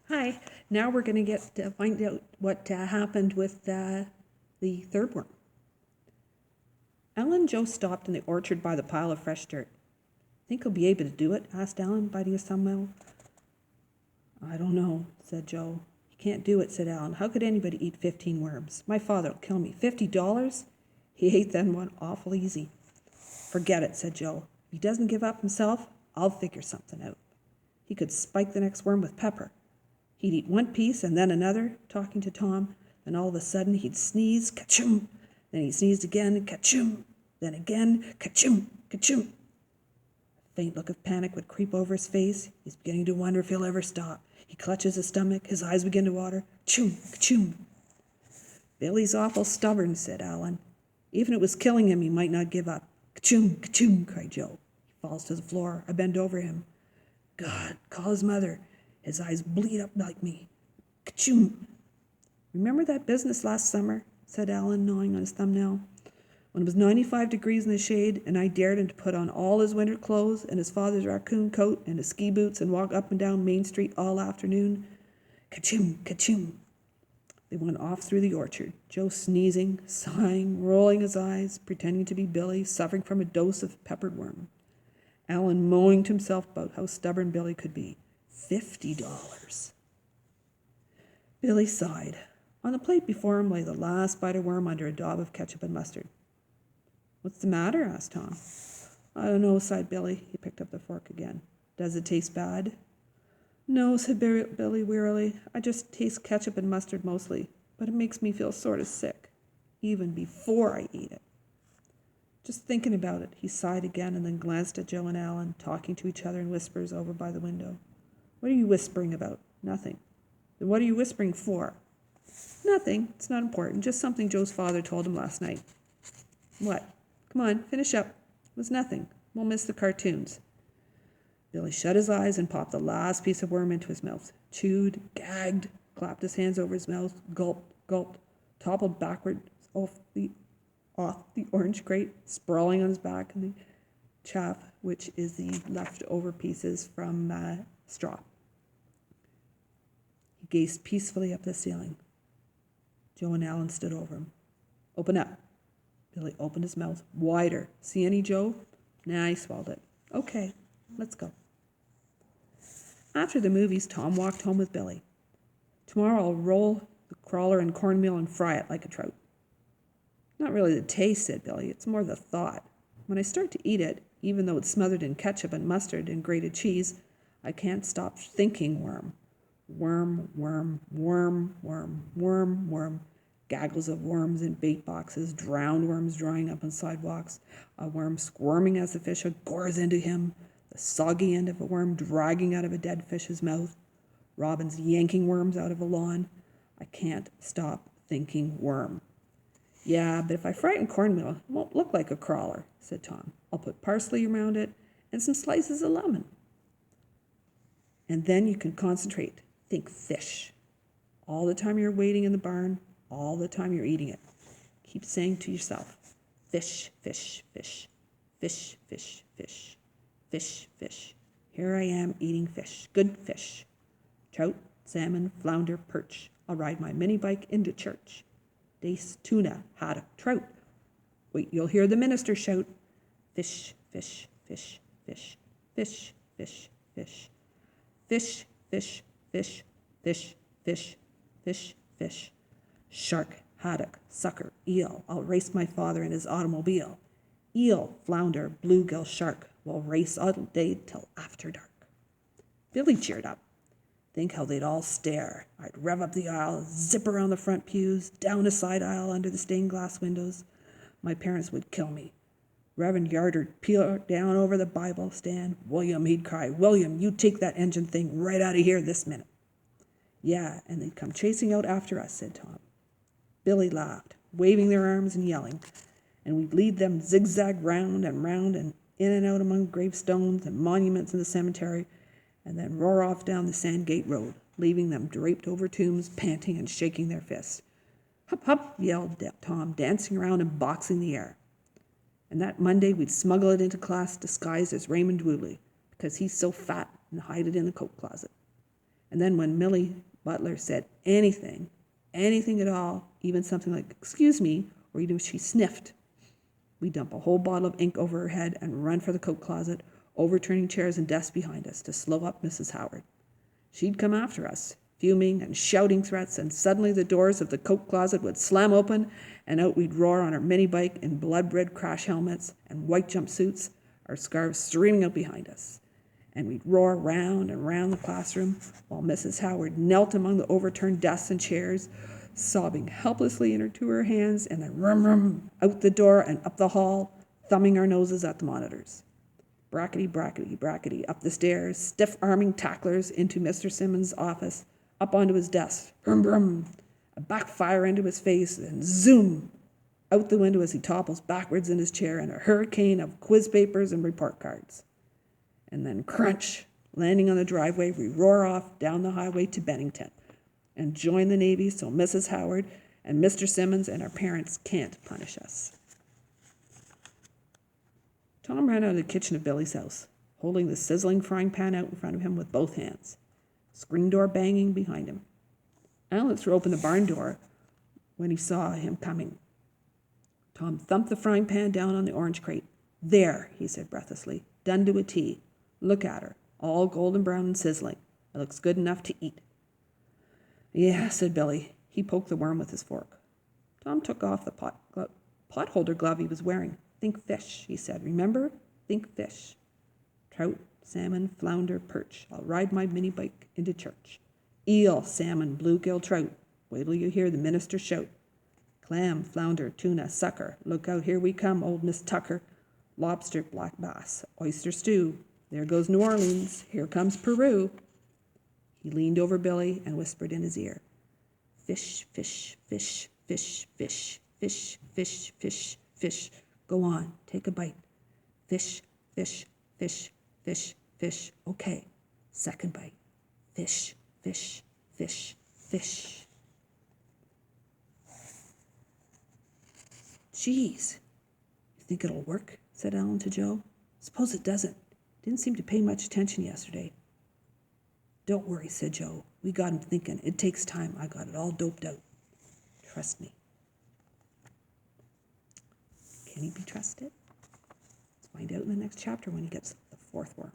Hi. Now we're going to get to find out what happened with the third worm. Alan and Joe stopped in the orchard by the pile of fresh dirt. Think he'll be able to do it? Asked Alan, biting his thumbnail. I don't know, said Joe. He can't do it, said Alan. How could anybody eat 15 worms? My father'll kill me. $50? He ate that one awful easy. Forget it, said Joe. If he doesn't give up himself, I'll figure something out. He could spike the next worm with pepper. He'd eat one piece and then another, talking to Tom. Then all of a sudden he'd sneeze, ka-choom. Then he sneezed again, ka-choom. Then again, ka-choom, ka-choom. A faint look of panic would creep over his face. He's beginning to wonder if he'll ever stop. He clutches his stomach. His eyes begin to water. Choom, ka-choom. Billy's awful stubborn, said Alan. Even if it was killing him, he might not give up. Ka-choom, ka-choom, cried Joe. He falls to the floor. I bend over him. God, call his mother. His eyes bleed up like me. Ka-choom. Remember that business last summer? Said Alan, gnawing on his thumbnail. When it was 95 degrees in the shade, and I dared him to put on all his winter clothes and his father's raccoon coat and his ski boots and walk up and down Main Street all afternoon. Ka-choom, ka-choom. They went off through the orchard, Joe sneezing, sighing, rolling his eyes, pretending to be Billy, suffering from a dose of peppered worm. Alan moaning to himself about how stubborn Billy could be. $50. Billy sighed. On the plate before him lay the last bite of worm under a daub of ketchup and mustard. What's the matter? Asked Tom. I don't know, sighed Billy. He picked up the fork again. Does it taste bad? No, said Billy wearily. I just taste ketchup and mustard mostly, but it makes me feel sort of sick, even before I eat it. Just thinking about it, he sighed again and then glanced at Joe and Alan, talking to each other in whispers over by the window. What are you whispering about? Nothing. Then what are you whispering for? Nothing. It's not important. Just something Joe's father told him last night. What? Come on, finish up. It was nothing. We'll miss the cartoons. Billy shut his eyes and popped the last piece of worm into his mouth. Chewed, gagged, clapped his hands over his mouth, gulped, gulped, toppled backward off the orange crate, sprawling on his back in the chaff, which is the leftover pieces from straw. He gazed peacefully up the ceiling. Joe and Alan stood over him. Open up. Billy opened his mouth wider. See any, Joe? Nah, he swallowed it. Okay, let's go. After the movies, Tom walked home with Billy. Tomorrow I'll roll the crawler in cornmeal and fry it like a trout. Not really the taste, said Billy. It's more the thought. When I start to eat it, even though it's smothered in ketchup and mustard and grated cheese, I can't stop thinking worm. Worm, worm, worm, worm, worm, worm. Gaggles of worms in bait boxes, drowned worms drying up on sidewalks, a worm squirming as the fish gores into him, the soggy end of a worm dragging out of a dead fish's mouth, robins yanking worms out of a lawn. I can't stop thinking worm. Yeah, but if I fry it in cornmeal, it won't look like a crawler, said Tom. I'll put parsley around it and some slices of lemon. And then you can concentrate. Think fish. All the time you're waiting in the barn, all the time you're eating it. Keep saying to yourself, fish, fish, fish, fish, fish, fish, fish, fish. Here I am eating fish, good fish. Trout, salmon, flounder, perch. I'll ride my mini bike into church. Dace, tuna, haddock, trout. Wait, you'll hear the minister shout, fish, fish, fish, fish, fish, fish, fish, fish, fish, fish, fish, fish, fish, fish. Shark, haddock, sucker, eel. I'll race my father in his automobile. Eel, flounder, bluegill, shark. We'll race all day till after dark. Billy cheered up. Think how they'd all stare. I'd rev up the aisle, zip around the front pews, down a side aisle under the stained glass windows. My parents would kill me. Reverend Yarder'd peel down over the Bible stand. William, he'd cry, William, you take that engine thing right out of here this minute. Yeah, and they'd come chasing out after us, said Tom. Billy laughed, waving their arms and yelling, and we'd lead them zigzag round and in and out among gravestones and monuments in the cemetery, and then roar off down the Sandgate Road, leaving them draped over tombs, panting and shaking their fists. Hup, hup, yelled Tom, dancing around and boxing the air. And that Monday we'd smuggle it into class disguised as Raymond Wooley, because he's so fat, and hide it in the coat closet. And then when Millie Butler said anything at all, even something like, "Excuse me," or even if she sniffed, we dump a whole bottle of ink over her head and run for the coat closet, overturning chairs and desks behind us to slow up Mrs. Howard. She'd come after us, fuming and shouting threats, and suddenly the doors of the coat closet would slam open, and out we'd roar on our mini bike in blood-red crash helmets and white jumpsuits, our scarves streaming out behind us. And we'd roar round and round the classroom while Mrs. Howard knelt among the overturned desks and chairs, sobbing helplessly into her hands, and then rum, out the door and up the hall, thumbing our noses at the monitors. Brackety, brackety, brackety, up the stairs, stiff-arming tacklers into Mr. Simmons' office, up onto his desk, brum, brum, a backfire into his face, and zoom, out the window as he topples backwards in his chair, and a hurricane of quiz papers and report cards. And then crunch, landing on the driveway, we roar off down the highway to Bennington and join the Navy so Mrs. Howard and Mr. Simmons and our parents can't punish us. Tom ran out of the kitchen of Billy's house, holding the sizzling frying pan out in front of him with both hands, screen door banging behind him. Alan threw open the barn door when he saw him coming. Tom thumped the frying pan down on the orange crate. "There," he said breathlessly, "done to a T. Look at her, all golden brown and sizzling. It looks good enough to eat." "Yeah," said Billy. He poked the worm with his fork. Tom took off the potholder glove he was wearing. "Think fish," he said. "Remember? Think fish. Trout, salmon, flounder, perch. I'll ride my mini bike into church. Eel, salmon, bluegill, trout. Wait till you hear the minister shout. Clam, flounder, tuna, sucker. Look out, here we come, old Miss Tucker. Lobster, black bass, oyster stew. There goes New Orleans. Here comes Peru." He leaned over Billy and whispered in his ear, "Fish, fish, fish, fish, fish, fish, fish, fish, fish. Go on, take a bite. Fish, fish, fish, fish, fish. Okay, second bite. Fish, fish, fish, fish." "Geez, you think it'll work?" said Alan to Joe. "Suppose it doesn't. Didn't seem to pay much attention yesterday." "Don't worry," said Joe. "We got him thinking. It takes time. I got it all doped out. Trust me." Can he be trusted? Let's find out in the next chapter when he gets the fourth worm.